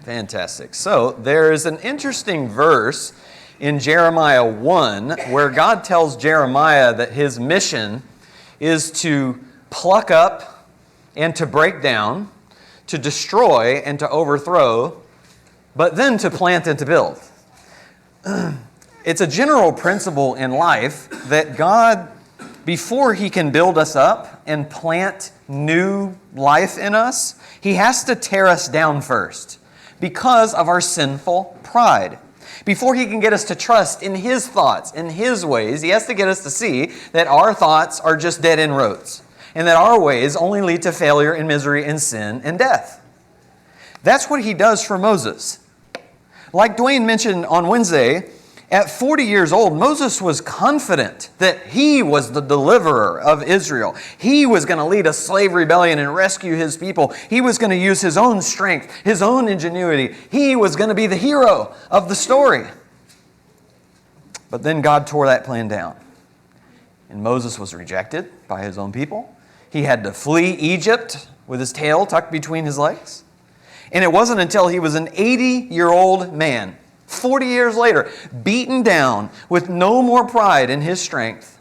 Fantastic. So there is an interesting verse in Jeremiah 1 where God tells Jeremiah that his mission is to pluck up and to break down, to destroy and to overthrow, but then to plant and to build. It's a general principle in life that God, before He can build us up and plant new life in us, He has to tear us down first because of our sinful pride. Before He can get us to trust in His thoughts, in His ways, He has to get us to see that our thoughts are just dead-end roads and that our ways only lead to failure and misery and sin and death. That's what He does for Moses. Like Dwayne mentioned on Wednesday, at 40 years old, Moses was confident that he was the deliverer of Israel. He was going to lead a slave rebellion and rescue his people. He was going to use his own strength, his own ingenuity. He was going to be the hero of the story. But then God tore that plan down. And Moses was rejected by his own people. He had to flee Egypt with his tail tucked between his legs. And it wasn't until he was an 80-year-old man, 40 years later, beaten down with no more pride in his strength,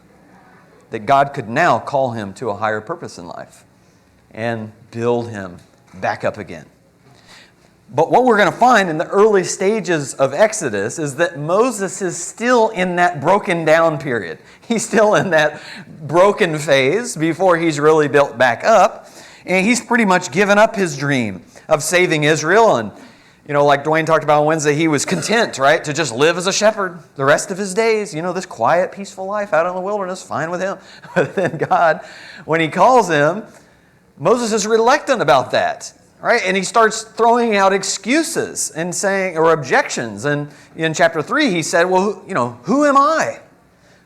that God could now call him to a higher purpose in life and build him back up again. But what we're going to find in the early stages of Exodus is that Moses is still in that broken down period. He's still in that broken phase before he's really built back up. And he's pretty much given up his dream of saving Israel. And, like Dwayne talked about on Wednesday, he was content, right, to just live as a shepherd the rest of his days. This quiet, peaceful life out in the wilderness, fine with him. But then God, when He calls him, Moses is reluctant about that, right? And he starts throwing out excuses and saying, or objections. And in chapter 3, he said, well, who am I?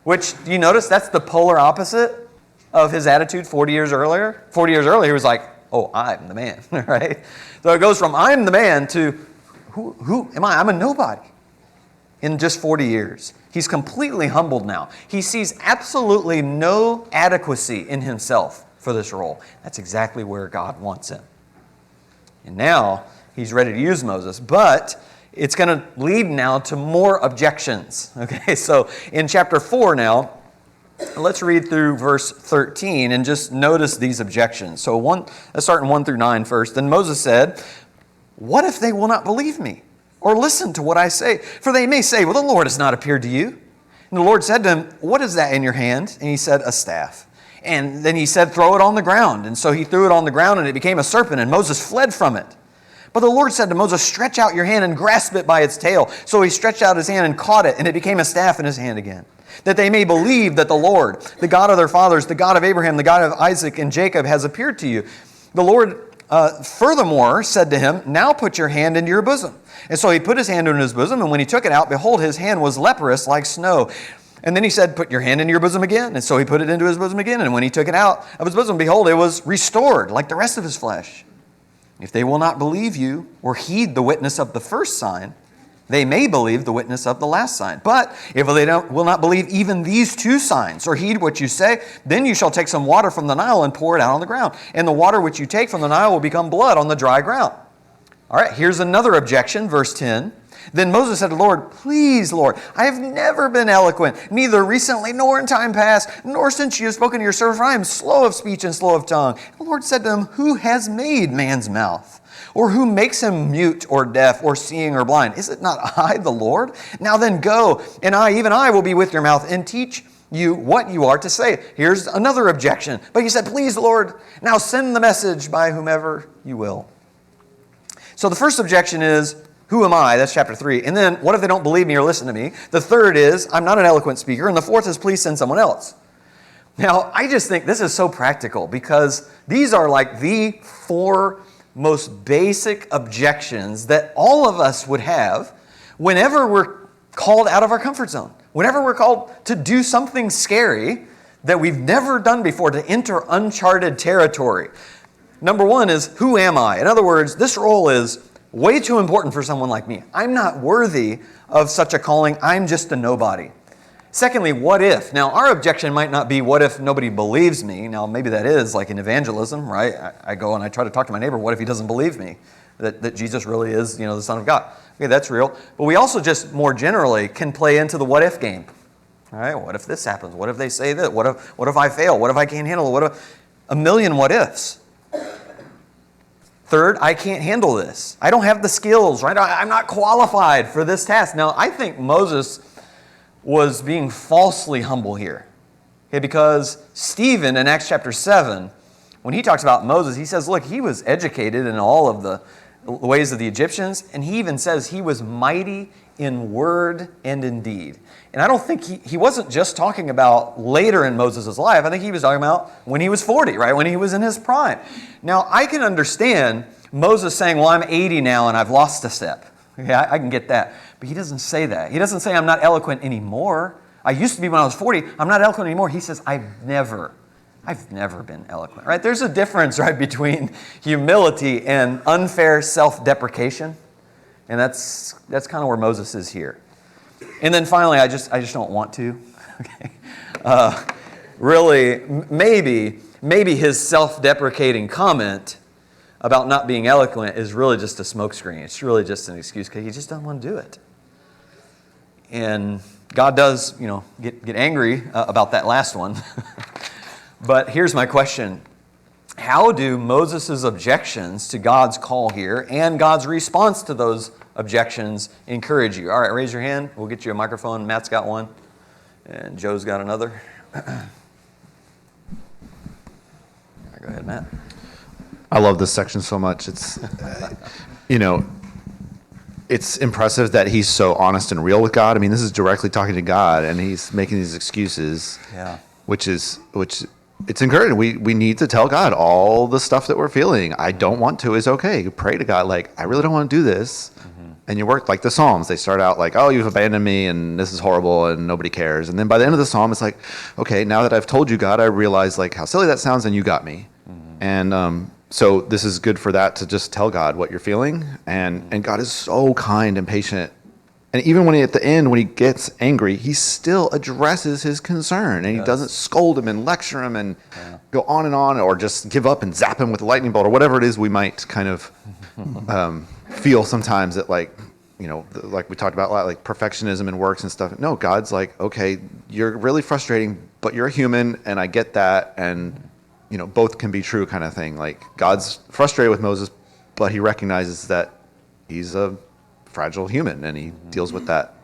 Which, do you notice that's the polar opposite of his attitude 40 years earlier? 40 years earlier, he was like, oh, I'm the man, right? So it goes from I'm the man to who am I? I'm a nobody in just 40 years. He's completely humbled now. He sees absolutely no adequacy in himself for this role. That's exactly where God wants him. And now he's ready to use Moses, but it's going to lead now to more objections. Okay, so in chapter 4 now, let's read through verse 13 and just notice these objections. So let's start in 1 through 9 first. Then Moses said, what if they will not believe me or listen to what I say? For they may say, well, the Lord has not appeared to you. And the Lord said to him, what is that in your hand? And he said, a staff. And then he said, throw it on the ground. And so he threw it on the ground and it became a serpent and Moses fled from it. But the Lord said to Moses, stretch out your hand and grasp it by its tail. So he stretched out his hand and caught it, and it became a staff in his hand again. That they may believe that the Lord, the God of their fathers, the God of Abraham, the God of Isaac and Jacob, has appeared to you. The Lord furthermore said to him, now put your hand into your bosom. And so he put his hand into his bosom, and when he took it out, behold, his hand was leprous like snow. And then he said, put your hand into your bosom again. And so he put it into his bosom again. And when he took it out of his bosom, behold, it was restored like the rest of his flesh. If they will not believe you or heed the witness of the first sign, they may believe the witness of the last sign. But if they will not believe even these two signs or heed what you say, then you shall take some water from the Nile and pour it out on the ground. And the water which you take from the Nile will become blood on the dry ground. All right, here's another objection, verse 10. Then Moses said to the Lord, please, Lord, I have never been eloquent, neither recently nor in time past, nor since you have spoken to your servant, for I am slow of speech and slow of tongue. The Lord said to him, who has made man's mouth? Or who makes him mute or deaf or seeing or blind? Is it not I, the Lord? Now then go, and I, even I, will be with your mouth and teach you what you are to say. Here's another objection. But he said, please, Lord, now send the message by whomever you will. So the first objection is, who am I? That's chapter 3. And then, what if they don't believe me or listen to me? The third is, I'm not an eloquent speaker. And the fourth is, please send someone else. Now, I just think this is so practical because these are like the 4 most basic objections that all of us would have whenever we're called out of our comfort zone. Whenever we're called to do something scary that we've never done before, to enter uncharted territory. Number 1 is, who am I? In other words, this role is way too important for someone like me. I'm not worthy of such a calling. I'm just a nobody. Secondly, what if? Now, our objection might not be, what if nobody believes me? Now, maybe that is like in evangelism, right? I go and I try to talk to my neighbor. What if he doesn't believe me? that Jesus really is, the Son of God. Okay, that's real. But we also just more generally can play into the what if game. All right, what if this happens? What if they say this? What if I fail? What if I can't handle it? What if a million what ifs? Third, I can't handle this. I don't have the skills, right? I'm not qualified for this task. Now, I think Moses was being falsely humble here. Okay, because Stephen in Acts chapter 7, when he talks about Moses, he says, look, he was educated in all of the ways of the Egyptians, and he even says he was mighty in word and in deed. And I don't think he wasn't just talking about later in Moses' life. I think he was talking about when he was 40, right? When he was in his prime. Now, I can understand Moses saying, well, I'm 80 now and I've lost a step. Okay, I can get that. But he doesn't say that. He doesn't say I'm not eloquent anymore. I used to be when I was 40. I'm not eloquent anymore. He says, I've never been eloquent, right? There's a difference, right, between humility and unfair self-deprecation. And that's kind of where Moses is here. And then finally, I just don't want to. Okay. Really, maybe his self-deprecating comment about not being eloquent is really just a smokescreen. It's really just an excuse because he just doesn't want to do it. And God does, get angry about that last one. But here's my question. How do Moses' objections to God's call here and God's response to those objections encourage you? All right, raise your hand. We'll get you a microphone. Matt's got one. And Joe's got another. All right, go ahead, Matt. I love this section so much. It's, it's impressive that he's so honest and real with God. I mean, this is directly talking to God, and he's making these excuses. Yeah. Which it's encouraging. We need to tell God all the stuff that we're feeling. I don't want to is okay. Pray to God, like, I really don't want to do this. Mm-hmm. And you work like the Psalms. They start out like, oh, you've abandoned me, and this is horrible, and nobody cares. And then by the end of the Psalm, it's like, okay, now that I've told you, God, I realize like how silly that sounds, and you got me. Mm-hmm. And so this is good for that, to just tell God what you're feeling. And God is so kind and patient. And even when at the end, when he gets angry, he still addresses his concern. And he doesn't scold him and lecture him and go on, or just give up and zap him with a lightning bolt, or whatever it is we might kind of feel sometimes that, like, like we talked about, like perfectionism and works and stuff. No, God's like, okay, you're really frustrating, but you're a human, and I get that. And, both can be true kind of thing. Like, God's frustrated with Moses, but he recognizes that he's a fragile human, and he deals with that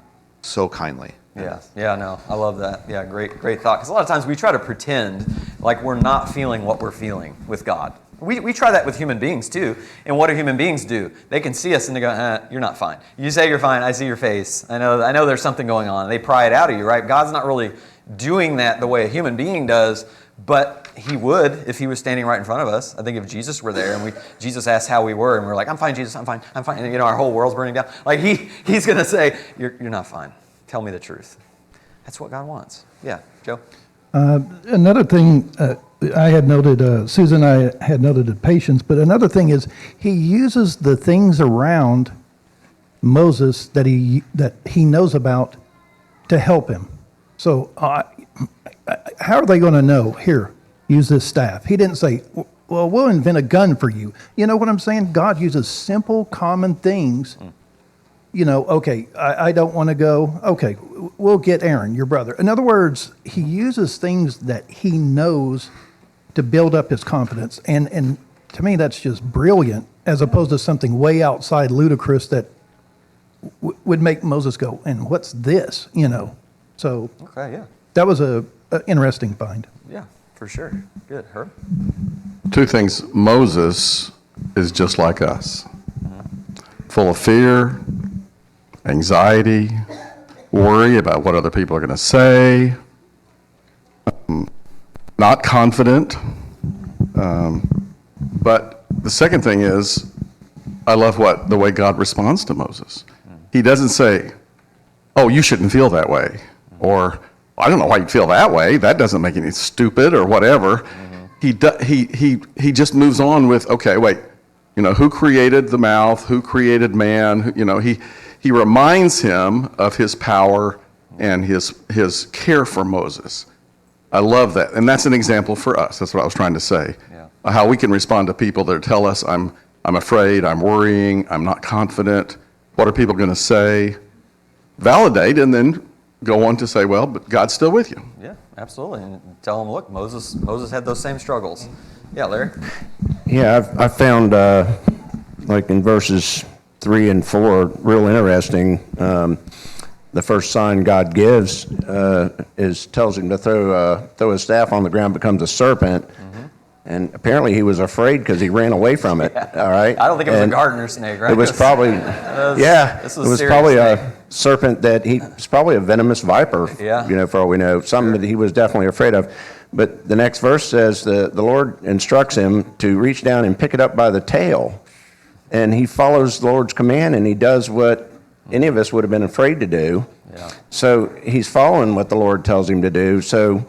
so kindly. Yeah, no, I love that. Yeah, great thought. Because a lot of times we try to pretend like we're not feeling what we're feeling with God. We try that with human beings too. And what do human beings do? They can see us and they go, you're not fine. You say you're fine, I see your face. I know there's something going on. They pry it out of you, right? God's not really doing that the way a human being does, but he would if he was standing right in front of us. I think if Jesus were there and Jesus asked how we were, and we're like, I'm fine, Jesus, I'm fine. And, our whole world's burning down. Like, he's going to say, you're not fine. Tell me the truth. That's what God wants. Yeah, Joe? Another thing I had noted, Susan and I had noted the patience, but another thing is he uses the things around Moses that he knows about to help him. So how are they going to know? Here, use this staff. He didn't say, well, we'll invent a gun for you. You know what I'm saying? God uses simple, common things. Okay, I don't want to go. Okay, we'll get Aaron, your brother. In other words, he uses things that he knows to build up his confidence. And to me, that's just brilliant, as opposed to something way outside ludicrous that would make Moses go, and what's this? So okay, yeah. That was a interesting find. Yeah, for sure. Good. Herb? Two things. Moses is just like us, full of fear, anxiety, worry about what other people are going to say, not confident. But the second thing is, I love the way God responds to Moses. He doesn't say, oh, you shouldn't feel that way, or I don't know why you feel that way. That doesn't make any stupid or whatever. He just moves on with, okay, wait, who created the mouth? Who created man? He reminds him of his power and his care for Moses. I love that. And that's an example for us. That's what I was trying to say. Yeah. How we can respond to people that tell us I'm I'm afraid, I'm worrying, I'm not confident. What are people going to say? Validate, and then go on to say, well, but God's still with you. Yeah, absolutely. And tell them, look, Moses had those same struggles. Yeah, Larry? Yeah, I found, like in verses 3 and 4, real interesting. The first sign God gives tells him to throw his staff on the ground, becomes a serpent. And apparently he was afraid because he ran away from it. Yeah. All right. I don't think it was a gardener snake, right? It was probably, this was it was serious probably snake. a serpent it's probably a venomous viper. Yeah. For all we know, something that he was definitely afraid of. But the next verse says the Lord instructs him to reach down and pick it up by the tail, and he follows the Lord's command and he does what any of us would have been afraid to do. Yeah. So he's following what the Lord tells him to do. So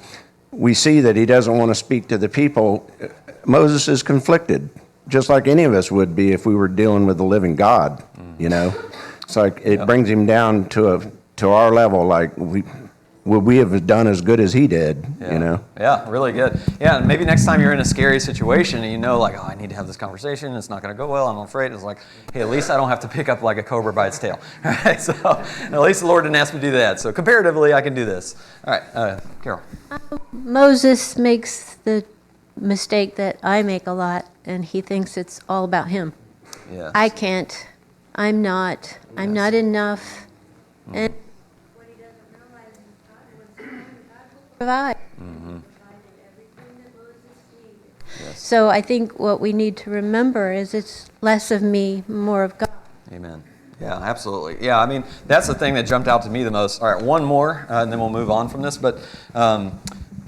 we see that he doesn't want to speak to the people. Moses is conflicted, just like any of us would be if we were dealing with the living God, It's like it brings him down to our level, like would we have done as good as he did, Yeah, really good. Yeah, and maybe next time you're in a scary situation and like, I need to have this conversation, it's not going to go well, I'm afraid. It's like, hey, at least I don't have to pick up like a cobra by its tail. All right, so at least the Lord didn't ask me to do that. So comparatively, I can do this. All right, Carol. Moses makes the mistake that I make a lot, and he thinks it's all about him. Yes. I can't. I'm not enough. And what he doesn't realize is God will provide. Provided everything that Moses needed. Yes. So I think what we need to remember is it's less of me, more of God. Amen. Yeah, absolutely. Yeah, I mean, that's the thing that jumped out to me the most. All right, one more, and then we'll move on from this. But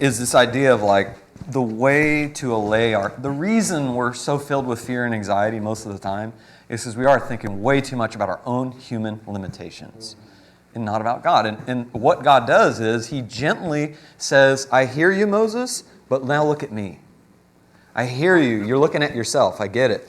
is this idea of like the way to allay the reason we're so filled with fear and anxiety most of the time is because we are thinking way too much about our own human limitations and not about God. And what God does is he gently says, I hear you, Moses, but now look at me. I hear you. You're looking at yourself. I get it.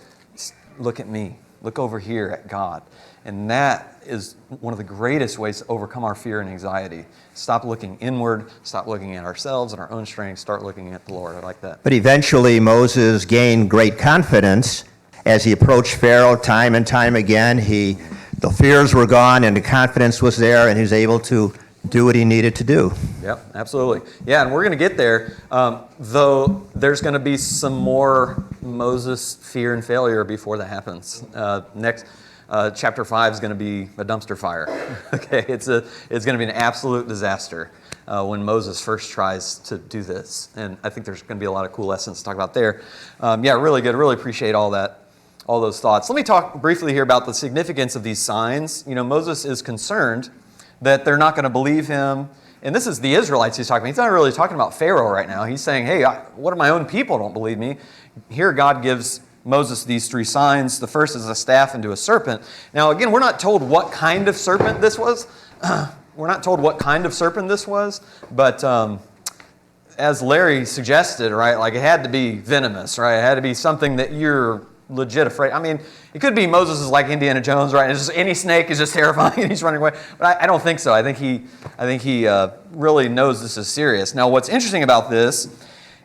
Look at me. Look over here at God. And that is one of the greatest ways to overcome our fear and anxiety. Stop looking inward. Stop looking at ourselves and our own strength. Start looking at the Lord. I like that. But eventually Moses gained great confidence as he approached Pharaoh time and time again. The fears were gone and the confidence was there, and he was able to do what he needed to do. Yep, absolutely. Yeah, and we're going to get there, though there's going to be some more Moses fear and failure before that happens. Next, chapter 5 is going to be a dumpster fire. Okay, it's going to be an absolute disaster when Moses first tries to do this. And I think there's going to be a lot of cool lessons to talk about there. Yeah, really good. Really appreciate all those thoughts. Let me talk briefly here about the significance of these signs. Moses is concerned that they're not going to believe him. And this is the Israelites he's talking about. He's not really talking about Pharaoh right now. He's saying, hey, what if my own people don't believe me? Here God gives Moses these 3 signs. The first is a staff into a serpent. Now, again, we're not told what kind of serpent this was. But as Larry suggested, right, like it had to be venomous, right? It had to be something that you're legit afraid. I mean, it could be Moses is like Indiana Jones, right? It's just any snake is just terrifying and he's running away. But I don't think so. I think he really knows this is serious. Now, what's interesting about this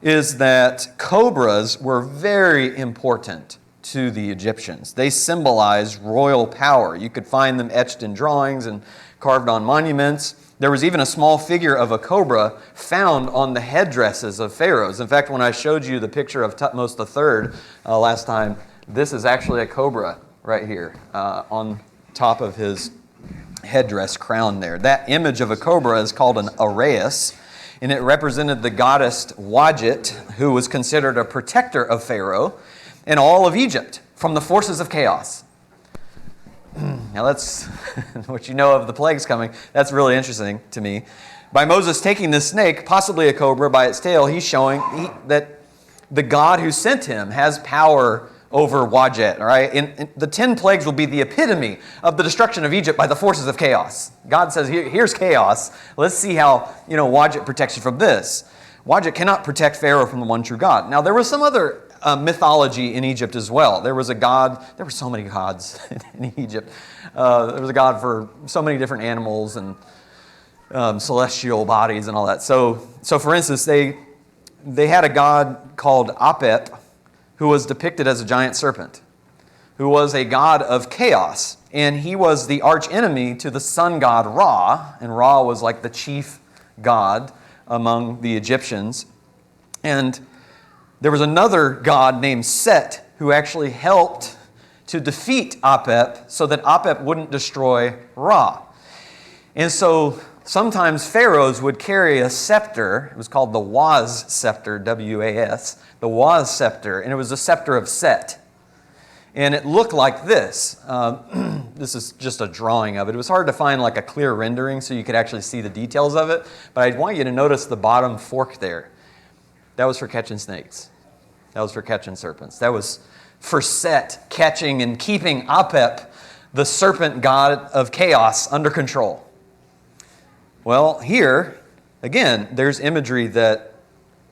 is that cobras were very important to the Egyptians. They symbolize royal power. You could find them etched in drawings and carved on monuments. There was even a small figure of a cobra found on the headdresses of pharaohs. In fact, when I showed you the picture of Thutmose III last time, this is actually a cobra right here on top of his headdress crown there. That image of a cobra is called an arraius, and it represented the goddess Wadjet, who was considered a protector of Pharaoh and all of Egypt from the forces of chaos. Now that's what you know of the plagues coming. That's really interesting to me. By Moses taking this snake, possibly a cobra, by its tail, he's showing that the God who sent him has power over Wadjet, all right? And the 10 plagues will be the epitome of the destruction of Egypt by the forces of chaos. God says, here's chaos. Let's see how, Wadjet protects you from this. Wadjet cannot protect Pharaoh from the one true God. Now, there was some other mythology in Egypt as well. There was a god, there were so many gods in Egypt. There was a god for so many different animals and celestial bodies and all that. So for instance, they had a god called Apep, who was depicted as a giant serpent. who was a god of chaos. And he was the archenemy to the sun god Ra. And Ra was like the chief god among the Egyptians. And there was another god named Set who actually helped to defeat Apep so that Apep wouldn't destroy Ra. And so sometimes pharaohs would carry a scepter. It was called the Waz scepter, W-A-S, the Waz scepter, and it was the scepter of Set. And it looked like this. This is just a drawing of it. It was hard to find like a clear rendering so you could actually see the details of it. But I want you to notice the bottom fork there. That was for catching snakes. That was for catching serpents. That was for Set catching and keeping Apep, the serpent god of chaos, under control. Well, here, again, there's imagery that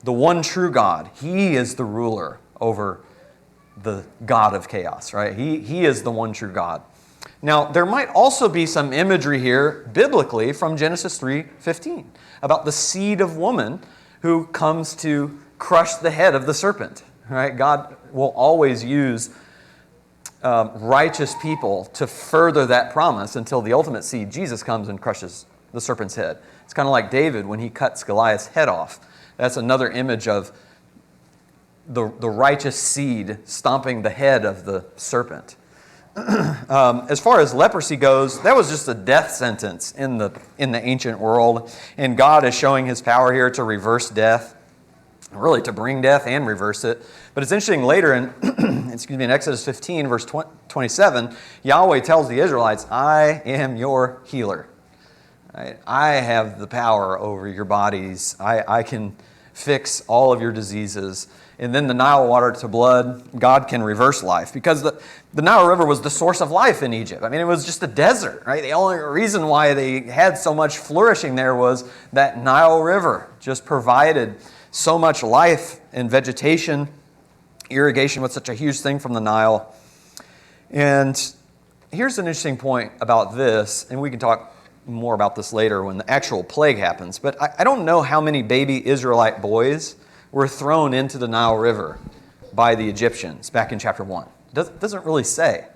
the one true God, he is the ruler over the God of chaos, right? He is the one true God. Now, there might also be some imagery here, biblically, from Genesis 3:15, about the seed of woman who comes to crush the head of the serpent, right? God will always use righteous people to further that promise until the ultimate seed, Jesus, comes and crushes the serpent's head. It's kind of like David when he cuts Goliath's head off. That's another image of the righteous seed stomping the head of the serpent. As far as leprosy goes, that was just a death sentence in the ancient world. And God is showing his power here to reverse death, really to bring death and reverse it. But it's interesting later in in Exodus 15, verse 27, Yahweh tells the Israelites, I am your healer. Right? I have the power over your bodies. I can fix all of your diseases. And then the Nile water to blood, God can reverse life. Because the Nile River was the source of life in Egypt. I mean, it was just a desert, right? The only reason why they had so much flourishing there was that Nile River just provided so much life and vegetation. Irrigation was such a huge thing from the Nile. And here's an interesting point about this, and we can talk more about this later when the actual plague happens. But I don't know how many baby Israelite boys were thrown into the Nile River by the Egyptians back in chapter 1. It doesn't really say.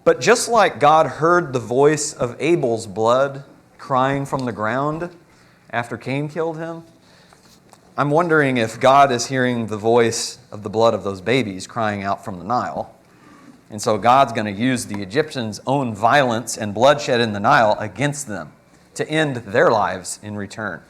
But just like God heard the voice of Abel's blood crying from the ground after Cain killed him, I'm wondering if God is hearing the voice of the blood of those babies crying out from the Nile. And so God's going to use the Egyptians' own violence and bloodshed in the Nile against them to end their lives in return.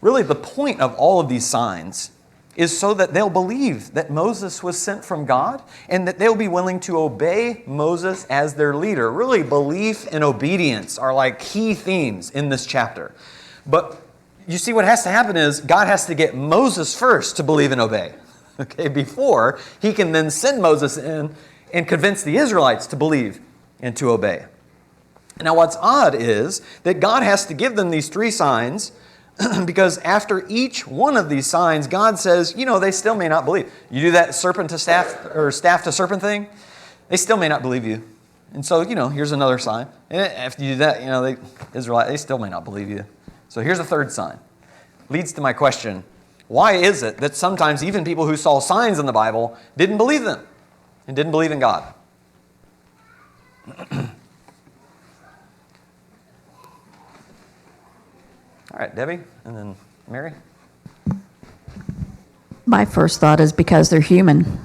Really, the point of all of these signs is so that they'll believe that Moses was sent from God and that they'll be willing to obey Moses as their leader. Really, belief and obedience are like key themes in this chapter. But you see, what has to happen is God has to get Moses first to believe and obey, okay, before he can then send Moses in and convince the Israelites to believe and to obey. Now, what's odd is that God has to give them these three signs because after each one of these signs, God says, they still may not believe. You do that serpent to staff or staff to serpent thing, they still may not believe you. And so, here's another sign. And after you do that, they still may not believe you. So here's a third sign. Leads to my question, why is it that sometimes even people who saw signs in the Bible didn't believe them and didn't believe in God? All right, Debbie, and then Mary. My first thought is because they're human.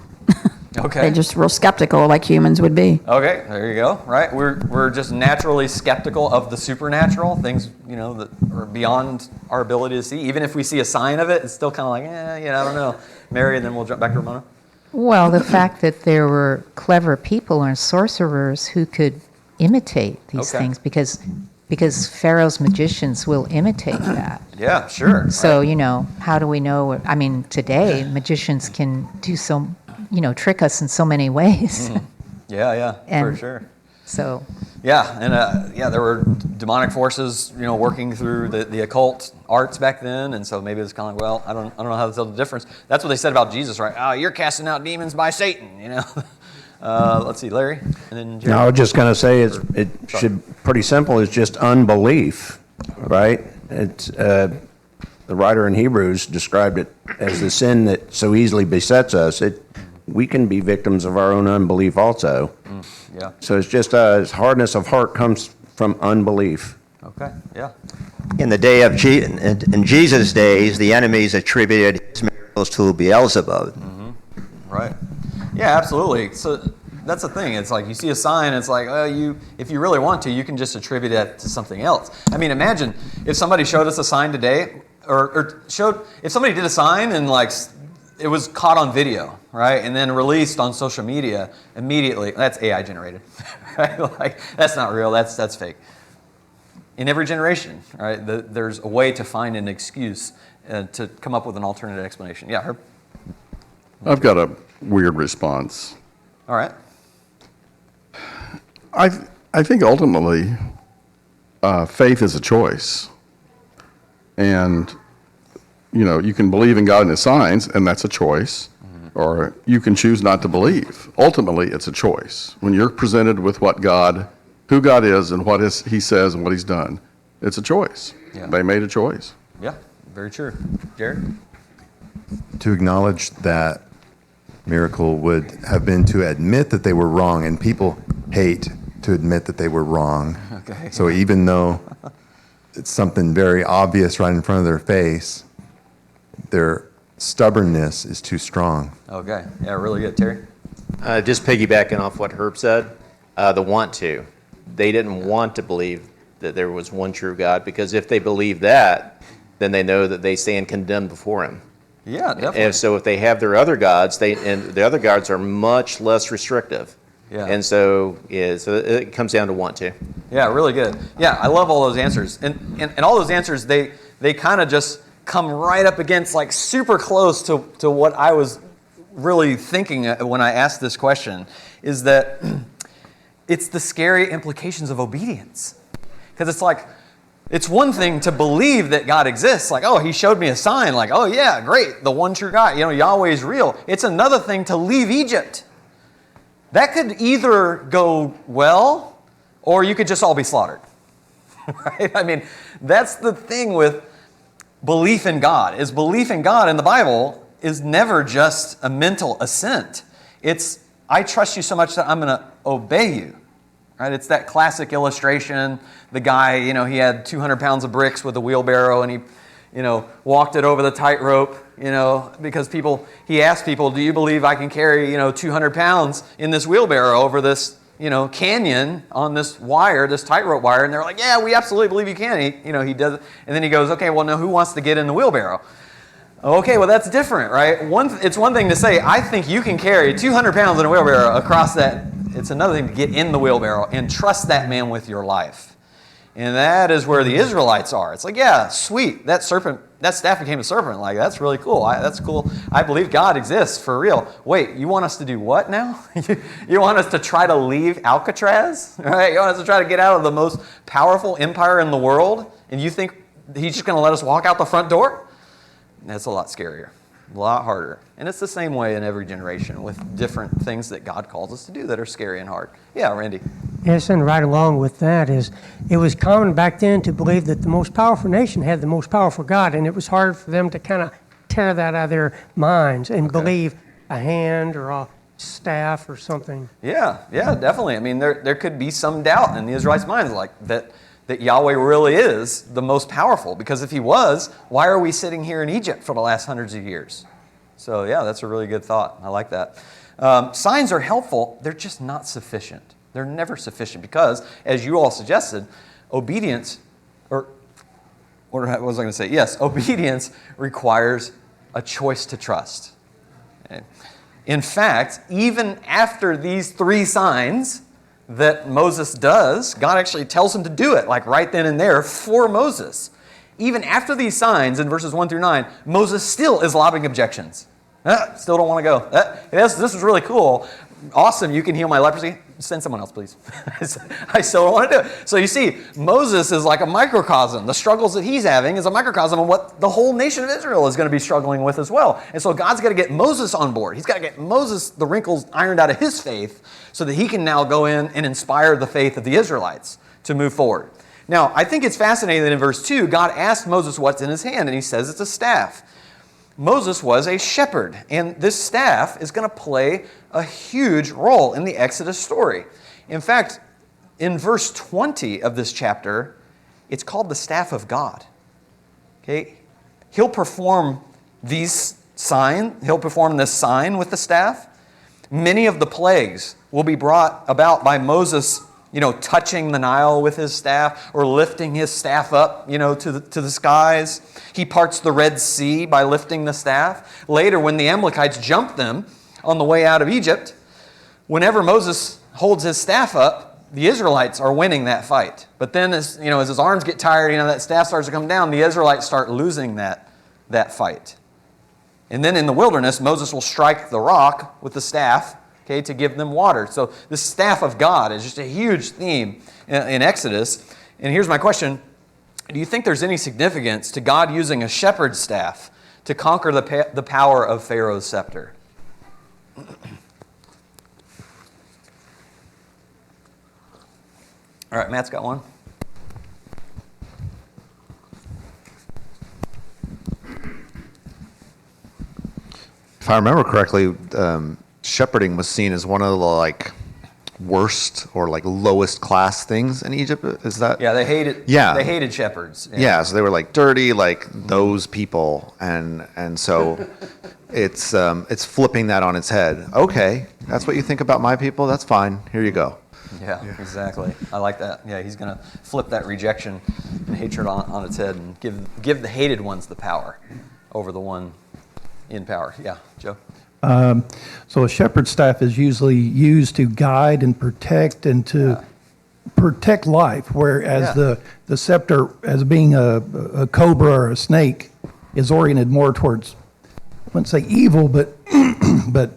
Okay. They're just real skeptical like humans would be. Okay, there you go. Right, we're just naturally skeptical of the supernatural, things that are beyond our ability to see. Even if we see a sign of it, it's still kind of like, I don't know. Mary, and then we'll jump back to Ramona. Well, the fact that there were clever people and sorcerers who could imitate these things, because Pharaoh's magicians will imitate that. Yeah, sure. So, how do we know? I mean, today, magicians can do trick us in so many ways. Yeah, And for sure. So. Yeah, and there were demonic forces, working through the occult arts back then, and so maybe it's kind of like, well, I don't know how to tell the difference. That's what they said about Jesus, right? Oh, you're casting out demons by Satan, Let's see, Larry, and then Jerry. No, I was just going to say it should pretty simple. It's just unbelief, right? It's the writer in Hebrews described it as the sin that so easily besets us. we can be victims of our own unbelief also. Yeah. So it's just hardness of heart comes from unbelief. Okay. Yeah. In the day of in Jesus' days, the enemies attributed his miracles to Beelzebub. Right. Yeah, absolutely. So that's the thing. It's like you see a sign, it's like, if you really want to, you can just attribute that to something else. I mean, imagine if somebody showed us a sign today, if somebody did a sign and like it was caught on video, right, and then released on social media immediately. That's AI generated, right? Like that's not real. That's fake. In every generation, right, there's a way to find an excuse to come up with an alternative explanation. Yeah, Herb? I've got a weird response. All right. I think ultimately, faith is a choice. And, you can believe in God and his signs, and that's a choice. Or you can choose not to believe. Ultimately, it's a choice. When you're presented with who God is and what he says and what he's done, it's a choice. Yeah. They made a choice. Yeah, very true. Jared? To acknowledge that miracle would have been to admit that they were wrong, and people hate to admit that they were wrong. Okay. So even though it's something very obvious right in front of their face, their stubbornness is too strong. Okay. Yeah, really good. Terry? Just piggybacking off what Herb said, the want to. They didn't want to believe that there was one true God, because if they believe that, then they know that they stand condemned before him. Yeah, definitely. And so if they have their other gods, and the other gods are much less restrictive. Yeah. And so it comes down to want to. Yeah, really good. Yeah, I love all those answers. And all those answers, they kind of just come right up against, like, super close to what I was really thinking when I asked this question, is that it's the scary implications of obedience. Because it's like, it's one thing to believe that God exists, like, oh, he showed me a sign, like, oh yeah, great, the one true God, Yahweh is real. It's another thing to leave Egypt. That could either go well, or you could just all be slaughtered. Right? I mean, that's the thing with belief in God, is belief in God in the Bible is never just a mental assent. It's, I trust you so much that I'm going to obey you. Right? It's that classic illustration. The guy, he had 200 pounds of bricks with a wheelbarrow, and he, walked it over the tightrope, because he asked people, do you believe I can carry, 200 pounds in this wheelbarrow over this, canyon on this wire, this tightrope wire? And they're like, yeah, we absolutely believe you can. He does it. And then he goes, okay, well, now who wants to get in the wheelbarrow? Okay, well, that's different, right? It's one thing to say, I think you can carry 200 pounds in a wheelbarrow across that. It's another thing to get in the wheelbarrow and trust that man with your life. And that is where the Israelites are. It's like, yeah, sweet. That staff became a serpent. Like, that's really cool. That's cool. I believe God exists for real. Wait, you want us to do what now? You want us to try to leave Alcatraz? Right? You want us to try to get out of the most powerful empire in the world? And you think he's just going to let us walk out the front door? That's a lot scarier. A lot harder. And it's the same way in every generation with different things that God calls us to do that are scary and hard. Yeah, Randy. Yes, and right along with that is, it was common back then to believe that the most powerful nation had the most powerful God, and it was hard for them to kind of tear that out of their minds and believe a hand or a staff or something. Yeah, definitely. I mean, there could be some doubt in the Israelites' minds, like that Yahweh really is the most powerful. Because if he was, why are we sitting here in Egypt for the last hundreds of years? So yeah, that's a really good thought. I like that. Signs are helpful. They're just not sufficient. They're never sufficient because, as you all suggested, obedience, or what was I going to say? Yes, obedience requires a choice to trust. Okay. In fact, even after these 3 signs that Moses does, God actually tells him to do it, like right then and there for Moses. Even after these signs in verses 1 through 9, Moses still is lobbing objections. Still don't want to go. This is really cool. Awesome, you can heal my leprosy. Send someone else, please. I still don't want to do it. So you see, Moses is like a microcosm. The struggles that he's having is a microcosm of what the whole nation of Israel is going to be struggling with as well. And so God's got to get Moses on board. He's got to get Moses the wrinkles ironed out of his faith so that he can now go in and inspire the faith of the Israelites to move forward. Now, I think it's fascinating that in verse 2, God asked Moses what's in his hand, and he says it's a staff. Moses was a shepherd, and this staff is going to play a huge role in the Exodus story. In fact, in verse 20 of this chapter, it's called the staff of God. Okay? He'll perform this sign with the staff. Many of the plagues will be brought about by Moses, touching the Nile with his staff or lifting his staff up, to the skies. He parts the Red Sea by lifting the staff. Later, when the Amalekites jump them on the way out of Egypt, whenever Moses holds his staff up, the Israelites are winning that fight. But then as his arms get tired, that staff starts to come down, the Israelites start losing that fight. And then in the wilderness, Moses will strike the rock with the staff, to give them water. So the staff of God is just a huge theme in Exodus. And here's my question. Do you think there's any significance to God using a shepherd's staff to conquer the power of Pharaoh's scepter? All right, Matt's got one. If I remember correctly, shepherding was seen as one of the worst or lowest class things in Egypt. Is that? Yeah, they hated. Yeah, they hated shepherds. Yeah, so they were dirty, those people, and so it's flipping that on its head. Okay, that's what you think about my people. That's fine. Here you go. Yeah, exactly. I like that. Yeah, he's going to flip that rejection and hatred on its head and give the hated ones the power over the one in power. Yeah, Joe? So a shepherd's staff is usually used to guide and protect and to protect life, whereas the scepter, as being a cobra or a snake, is oriented more towards, I wouldn't say evil, but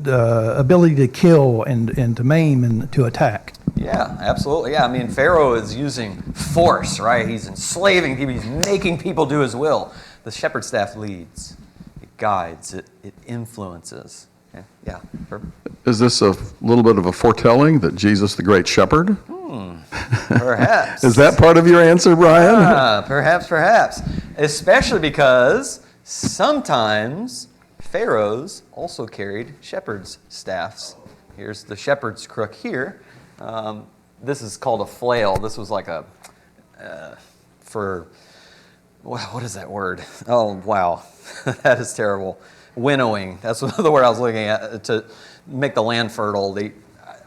ability to kill and to maim and to attack. Yeah, absolutely. Yeah, I mean, Pharaoh is using force, right? He's enslaving people. He's making people do his will. The shepherd staff leads. It guides. It influences. Okay. Yeah. Is this a little bit of a foretelling that Jesus, the great shepherd? Perhaps. Is that part of your answer, Brian? Perhaps. Especially because sometimes pharaohs also carried shepherd's staffs. Here's the shepherd's crook here. This is called a flail. This was what is that word? Oh, wow. That is terrible. Winnowing. That's the word I was looking at, to make the land fertile.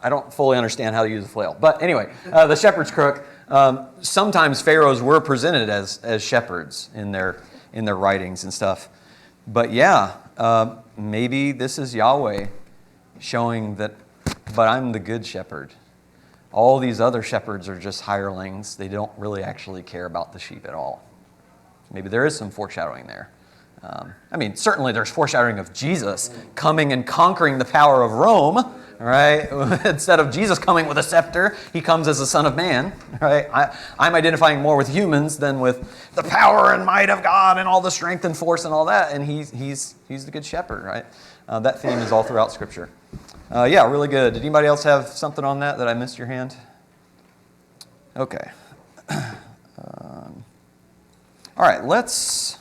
I don't fully understand how to use a flail. But anyway, the shepherd's crook, sometimes pharaohs were presented as shepherds in their writings and stuff. But maybe this is Yahweh showing that, but I'm the good shepherd. All these other shepherds are just hirelings. They don't really actually care about the sheep at all. Maybe there is some foreshadowing there. Certainly there's foreshadowing of Jesus coming and conquering the power of Rome, right? Instead of Jesus coming with a scepter, he comes as the Son of Man, right? I'm identifying more with humans than with the power and might of God and all the strength and force and all that. And he's the good shepherd, right? That theme is all throughout Scripture. Really good. Did anybody else have something on that I missed your hand? Okay. All right, let's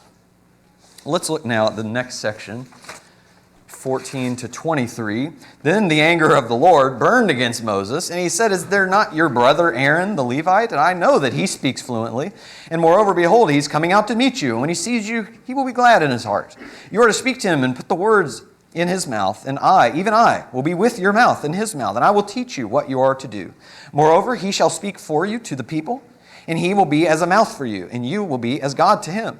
look now at the next section, 14 to 23. Then the anger of the Lord burned against Moses, and he said, "Is there not your brother Aaron the Levite? And I know that he speaks fluently. And moreover, behold, he's coming out to meet you. And when he sees you, he will be glad in his heart. You are to speak to him and put the words in his mouth, and even I, will be with your mouth in his mouth, and I will teach you what you are to do. Moreover, he shall speak for you to the people, and he will be as a mouth for you, and you will be as God to him.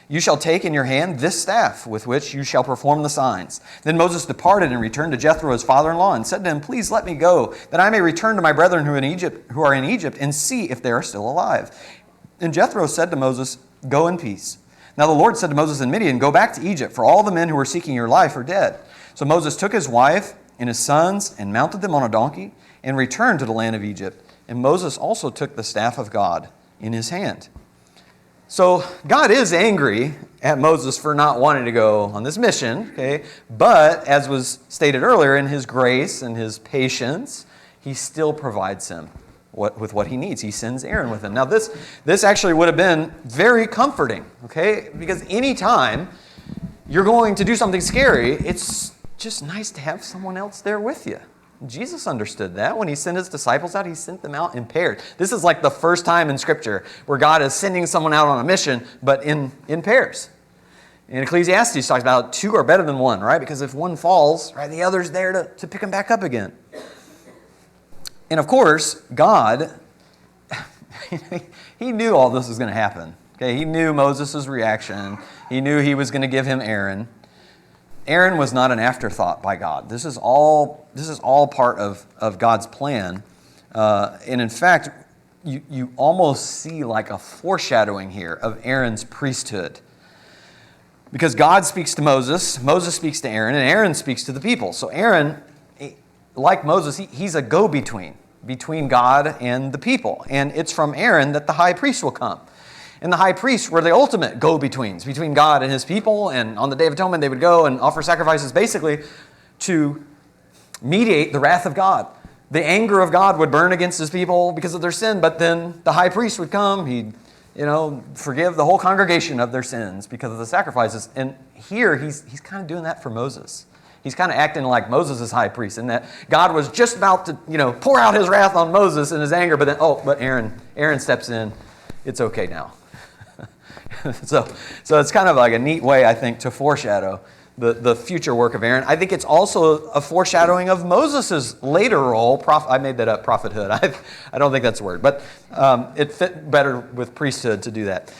You shall take in your hand this staff with which you shall perform the signs." Then Moses departed and returned to Jethro, his father-in-law, and said to him, "Please let me go, that I may return to my brethren who are in Egypt, and see if they are still alive." And Jethro said to Moses, "Go in peace." Now the Lord said to Moses in Midian, "Go back to Egypt, for all the men who were seeking your life are dead." So Moses took his wife and his sons and mounted them on a donkey and returned to the land of Egypt. And Moses also took the staff of God in his hand. So God is angry at Moses for not wanting to go on this mission, okay? But as was stated earlier, in his grace and his patience, he still provides him with what he needs. He sends Aaron with him. Now this actually would have been very comforting, okay? Because anytime you're going to do something scary, it's just nice to have someone else there with you. Jesus understood that. When he sent his disciples out, he sent them out in pairs. This is like the first time in Scripture where God is sending someone out on a mission, but in pairs. In Ecclesiastes talks about two are better than one, right? Because if one falls, right, the other's there to pick him back up again. And of course, God, he knew all this was going to happen. Okay, he knew Moses' reaction. He knew he was going to give him Aaron. Aaron was not an afterthought by God. This is all part of God's plan. And in fact, you almost see like a foreshadowing here of Aaron's priesthood. Because God speaks to Moses, Moses speaks to Aaron, and Aaron speaks to the people. So Aaron, like Moses, he's a go-between between God and the people. And it's from Aaron that the high priest will come. And the high priests were the ultimate go-betweens between God and his people. And on the Day of Atonement, they would go and offer sacrifices basically to mediate the wrath of God. The anger of God would burn against his people because of their sin, but then the high priest would come. He'd, forgive the whole congregation of their sins because of the sacrifices. And here, he's kind of doing that for Moses. He's kind of acting like Moses is high priest, in that God was just about to, pour out his wrath on Moses in his anger, but then, but Aaron steps in. It's okay now. So it's kind of like a neat way, I think, to foreshadow the future work of Aaron. I think it's also a foreshadowing of Moses' later role. I made that up, prophethood. I don't think that's a word, but it fit better with priesthood to do that.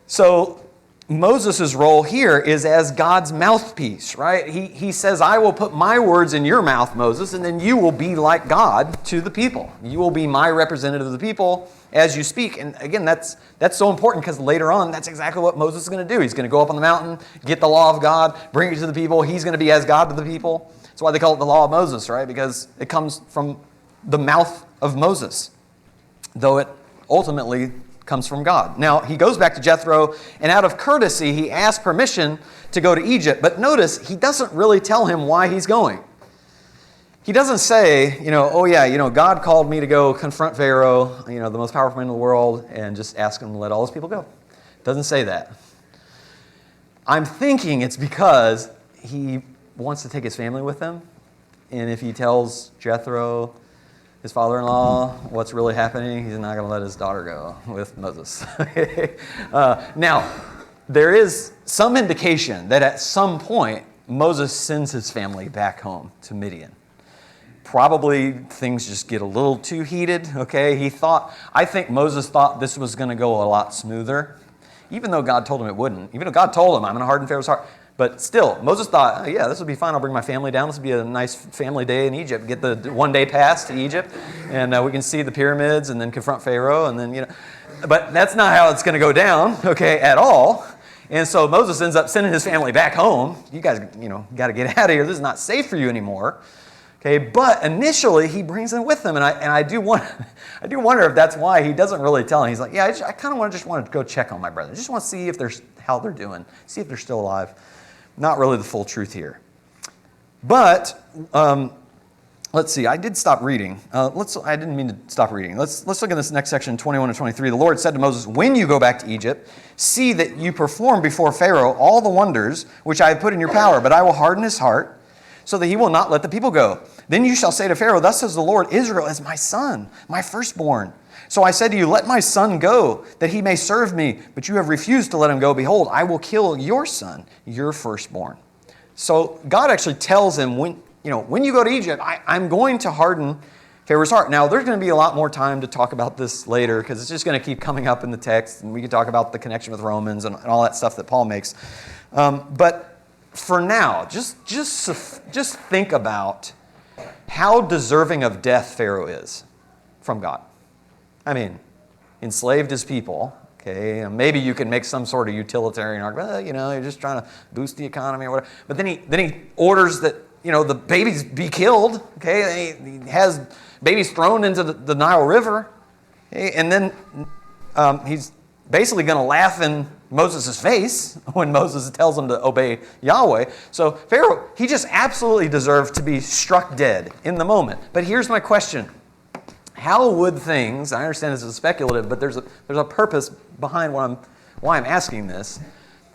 So Moses' role here is as God's mouthpiece, right? He says, I will put my words in your mouth, Moses, and then you will be like God to the people. You will be my representative of the people as you speak. And again, that's so important because later on, that's exactly what Moses is going to do. He's going to go up on the mountain, get the law of God, bring it to the people. He's going to be as God to the people. That's why they call it the law of Moses, right? Because it comes from the mouth of Moses, though it ultimately comes from God. Now, he goes back to Jethro, and out of courtesy, he asks permission to go to Egypt. But notice, he doesn't really tell him why he's going. He doesn't say, God called me to go confront Pharaoh, the most powerful man in the world, and just ask him to let all his people go. Doesn't say that. I'm thinking it's because he wants to take his family with him. And if he tells Jethro, his father-in-law, what's really happening, he's not going to let his daughter go with Moses. Now, there is some indication that at some point, Moses sends his family back home to Midian. Probably things just get a little too heated, okay? I think Moses thought this was going to go a lot smoother, even though God told him it wouldn't. Even though God told him, I'm going to harden Pharaoh's heart. But still, Moses thought, this will be fine. I'll bring my family down. This will be a nice family day in Egypt. Get the one-day pass to Egypt, and we can see the pyramids and then confront Pharaoh. And then, But that's not how it's going to go down, okay, at all. And so Moses ends up sending his family back home. You guys, got to get out of here. This is not safe for you anymore. Okay, but initially he brings them with him, and I do wonder if that's why he doesn't really tell him. He's like, I kind of just want to go check on my brother. I just want to see how they're doing, see if they're still alive. Not really the full truth here. But let's see. I did stop reading. I didn't mean to stop reading. Let's look at this next section, 21 and 23. The Lord said to Moses, when you go back to Egypt, see that you perform before Pharaoh all the wonders which I have put in your power, but I will harden his heart, so that he will not let the people go. Then you shall say to Pharaoh, thus says the Lord, Israel is my son, my firstborn. So I said to you, let my son go, that he may serve me. But you have refused to let him go. Behold, I will kill your son, your firstborn. So God actually tells him, when you go to Egypt, I'm going to harden Pharaoh's heart. Now, there's going to be a lot more time to talk about this later, because it's just going to keep coming up in the text, and we can talk about the connection with Romans and all that stuff that Paul makes. But for now, just think about how deserving of death Pharaoh is from God. I mean, enslaved his people, okay? Maybe you can make some sort of utilitarian argument, you're just trying to boost the economy or whatever. But then he orders that, the babies be killed, okay? He has babies thrown into the Nile River, okay? And then he's basically going to laugh in Moses' face when Moses tells him to obey Yahweh. So Pharaoh, he just absolutely deserved to be struck dead in the moment. But here's my question. How would things, I understand this is speculative, but there's a purpose behind why I'm asking this.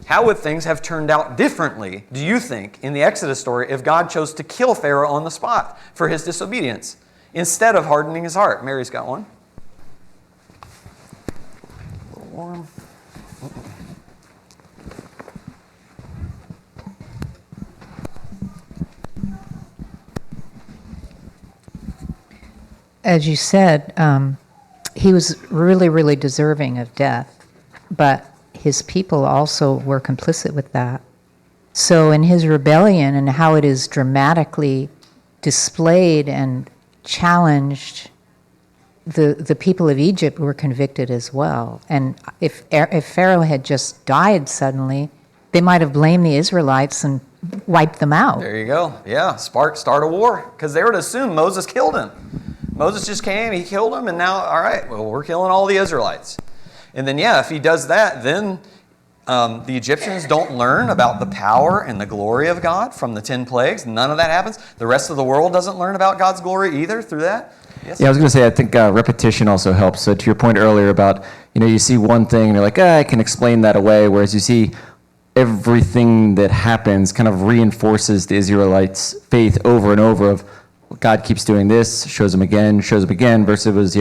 How would things have turned out differently, do you think, in the Exodus story if God chose to kill Pharaoh on the spot for his disobedience instead of hardening his heart? Mary's got one. A little warm. As you said, he was really, really deserving of death, but his people also were complicit with that. So in his rebellion and how it is dramatically displayed and challenged, the people of Egypt were convicted as well. And if Pharaoh had just died suddenly, they might have blamed the Israelites and wiped them out. There you go. Yeah, start a war, because they would assume Moses killed him. Moses just came, he killed him, and now, all right, well, we're killing all the Israelites. And then, yeah, if he does that, then the Egyptians don't learn about the power and the glory of God from the 10 plagues. None of that happens. The rest of the world doesn't learn about God's glory either through that. Yes? Yeah, I was going to say, I think repetition also helps. So to your point earlier about, you see one thing and you're like, I can explain that away, whereas you see everything that happens kind of reinforces the Israelites' faith over and over of, God keeps doing this, shows him again, versus it was,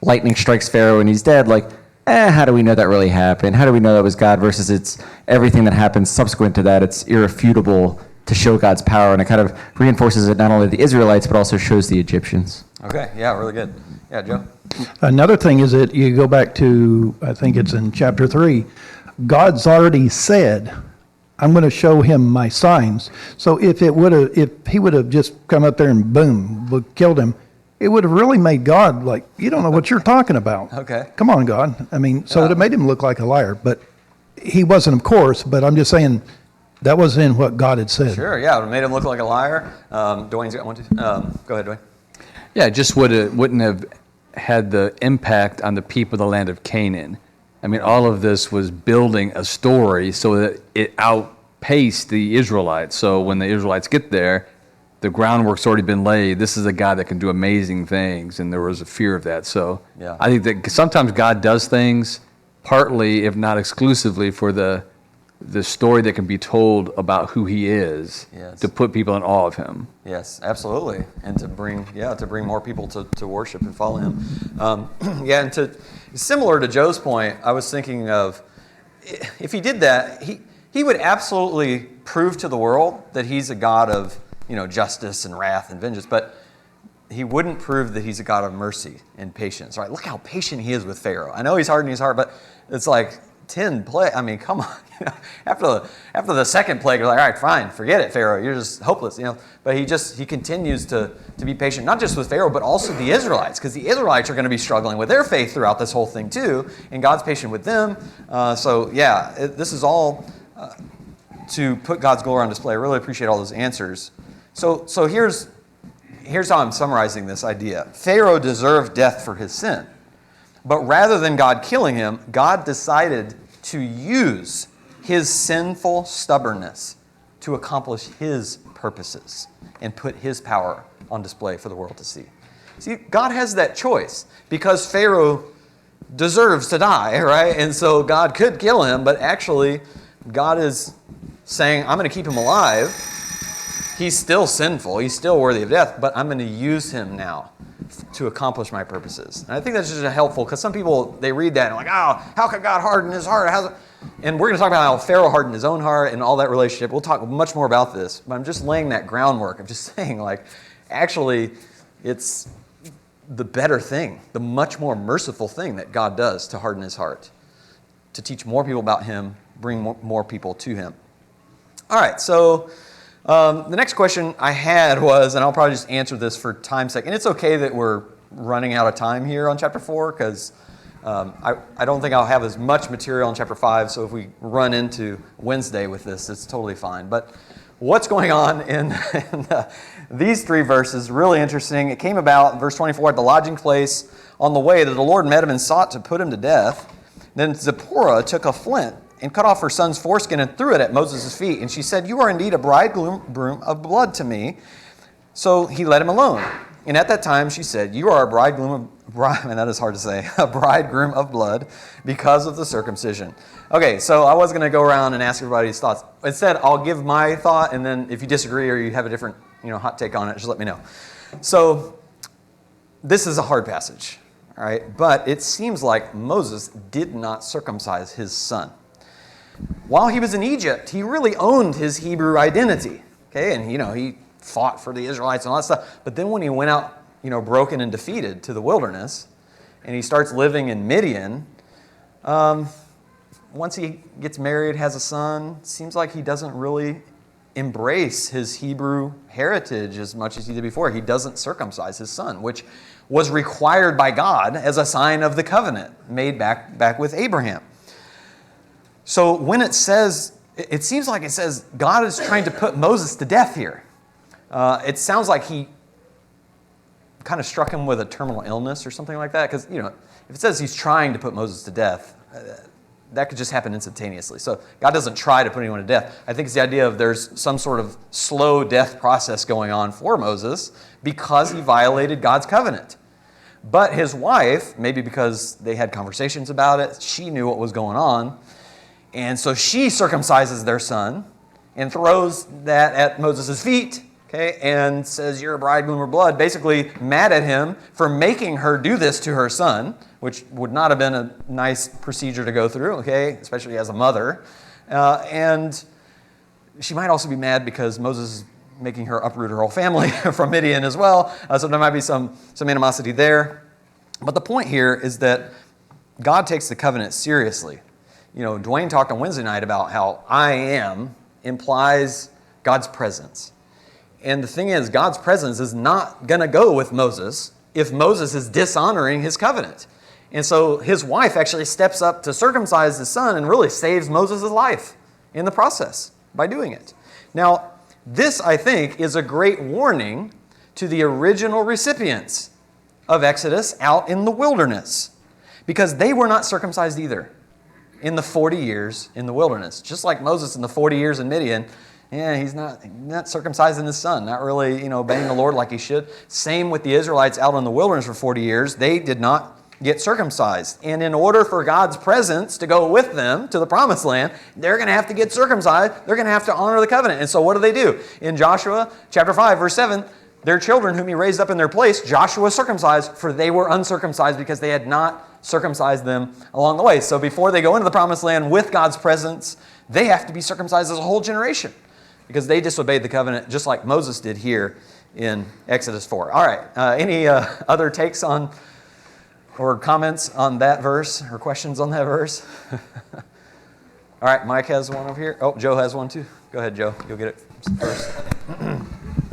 lightning strikes Pharaoh and he's dead. Like, how do we know that really happened? How do we know that was God? Versus it's everything that happens subsequent to that. It's irrefutable to show God's power, and it kind of reinforces it not only the Israelites, but also shows the Egyptians. Okay, yeah, really good. Yeah, Joe? Another thing is that you go back to, I think it's in chapter 3, God's already said, I'm going to show him my signs. So if he would have just come up there and boom, killed him, it would have really made God like, you don't know what you're talking about. Okay. Come on, God. I mean, so it would have made him look like a liar, but he wasn't, of course, but I'm just saying that was in what God had said. Sure, yeah, it would have made him look like a liar. Dwayne's got one too. Go ahead, Dwayne. Yeah, it just wouldn't have had the impact on the people of the land of Canaan. I mean, all of this was building a story so that it outpaced the Israelites. So when the Israelites get there, the groundwork's already been laid. This is a God that can do amazing things, and there was a fear of that. So yeah. I think that sometimes God does things partly, if not exclusively, for the story that can be told about who he is, yes. to put people in awe of him. Yes, absolutely, and to bring more people to worship and follow him. And similar to Joe's point, I was thinking of if he did that, he would absolutely prove to the world that he's a God of justice and wrath and vengeance, but he wouldn't prove that he's a God of mercy and patience. Right? Look how patient he is with Pharaoh. I know he's hardening his heart, but it's like 10 plagues. I mean, come on. After the second plague, you're like, all right, fine, forget it, Pharaoh. You're just hopeless. But he continues to be patient, not just with Pharaoh, but also the Israelites, because the Israelites are going to be struggling with their faith throughout this whole thing too, and God's patient with them. This is all to put God's glory on display. I really appreciate all those answers. So here's how I'm summarizing this idea. Pharaoh deserved death for his sin. But rather than God killing him, God decided to use his sinful stubbornness to accomplish his purposes and put his power on display for the world to see. See, God has that choice because Pharaoh deserves to die, right? And so God could kill him, but actually God is saying, I'm going to keep him alive. He's still sinful. He's still worthy of death, but I'm going to use him now to accomplish my purposes. And I think that's just helpful because some people, they read that and like, how could God harden his heart? And we're going to talk about how Pharaoh hardened his own heart and all that relationship. We'll talk much more about this, but I'm just laying that groundwork. I'm just saying, actually, it's the better thing, the much more merciful thing that God does to harden his heart, to teach more people about him, bring more people to him. All right, so the next question I had was, and I'll probably just answer this for time's sake, and it's okay that we're running out of time here on chapter 4, because I don't think I'll have as much material in chapter 5, so if we run into Wednesday with this, it's totally fine. But what's going on in these 3 verses, really interesting. It came about, verse 24, at the lodging place on the way that the Lord met him and sought to put him to death. Then Zipporah took a flint and cut off her son's foreskin and threw it at Moses' feet. And she said, you are indeed a bridegroom of blood to me. So he let him alone. And at that time she said, you are a bridegroom man, that is hard to say, a bridegroom of blood because of the circumcision. Okay, so I was going to go around and ask everybody's thoughts. Instead, I'll give my thought, and then if you disagree or you have a different, hot take on it, just let me know. So this is a hard passage, all right? But it seems like Moses did not circumcise his son. While he was in Egypt, he really owned his Hebrew identity, okay? And, he fought for the Israelites and all that stuff. But then when he went out, broken and defeated to the wilderness, and he starts living in Midian, once he gets married, has a son, seems like he doesn't really embrace his Hebrew heritage as much as he did before. He doesn't circumcise his son, which was required by God as a sign of the covenant made back with Abraham. So when it says, it seems like it says God is trying to put Moses to death here. It sounds like he kind of struck him with a terminal illness or something like that. Because, if it says he's trying to put Moses to death, that could just happen instantaneously. So God doesn't try to put anyone to death. I think it's the idea of there's some sort of slow death process going on for Moses because he violated God's covenant. But his wife, maybe because they had conversations about it, she knew what was going on. And so she circumcises their son and throws that at Moses' feet, okay, and says, "You're a bridegroom of blood," basically mad at him for making her do this to her son, which would not have been a nice procedure to go through, okay, especially as a mother. And she might also be mad because Moses is making her uproot her whole family from Midian as well. So there might be some animosity there. But the point here is that God takes the covenant seriously. Dwayne talked on Wednesday night about how "I am" implies God's presence. And the thing is, God's presence is not going to go with Moses if Moses is dishonoring his covenant. And so his wife actually steps up to circumcise his son and really saves Moses' life in the process by doing it. Now, this, I think, is a great warning to the original recipients of Exodus out in the wilderness, because they were not circumcised either in the 40 years in the wilderness. Just like Moses in the 40 years in Midian, he's not circumcising his son, not really, obeying the Lord like he should. Same with the Israelites out in the wilderness for 40 years. They did not get circumcised. And in order for God's presence to go with them to the promised land, they're going to have to get circumcised. They're going to have to honor the covenant. And so what do? In Joshua chapter 5, verse 7, their children whom he raised up in their place, Joshua circumcised, for they were uncircumcised because they had not circumcised them along the way. So before they go into the promised land with God's presence, they have to be circumcised as a whole generation, because they disobeyed the covenant just like Moses did here in Exodus 4. All right, any other takes on or comments on that verse or questions on that verse? All right, Mike has one over here. Oh, Joe has one too. Go ahead, Joe. You'll get it first.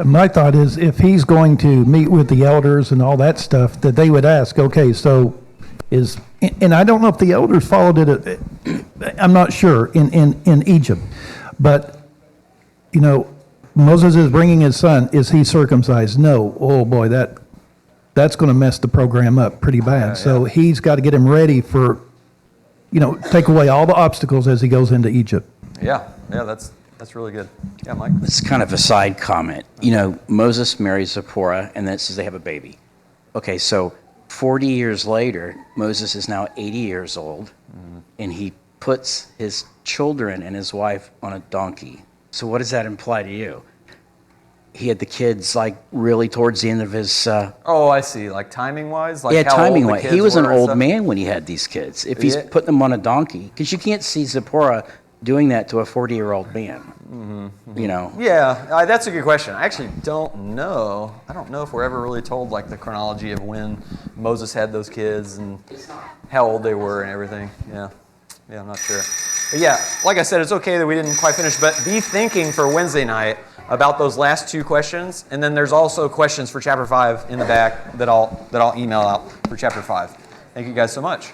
My thought is, if he's going to meet with the elders and all that stuff, that they would ask, okay, so and I don't know if the elders followed it, I'm not sure, in Egypt, but Moses is bringing his son. Is he circumcised? No. Oh boy, that's going to mess the program up pretty bad. So he's got to get him ready for, take away all the obstacles as he goes into Egypt. Yeah, that's really good. Yeah, Mike? It's kind of a side comment. Moses marries Zipporah, and then it says they have a baby. Okay, so 40 years later, Moses is now 80 years old, and he puts his children and his wife on a donkey. So what does that imply to you? He had the kids really towards the end of his. Oh, I see. Like timing wise, timing wise. He was an old man when he had these kids. If he's putting them on a donkey, because you can't see Zipporah doing that to a 40-year-old man. Mm-hmm. Yeah, that's a good question. I actually don't know. I don't know if we're ever really told the chronology of when Moses had those kids and how old they were and everything. Yeah, I'm not sure. But yeah, like I said, it's okay that we didn't quite finish, but be thinking for Wednesday night about those last two questions, and then there's also questions for chapter 5 in the back that I'll email out for chapter 5. Thank you guys so much.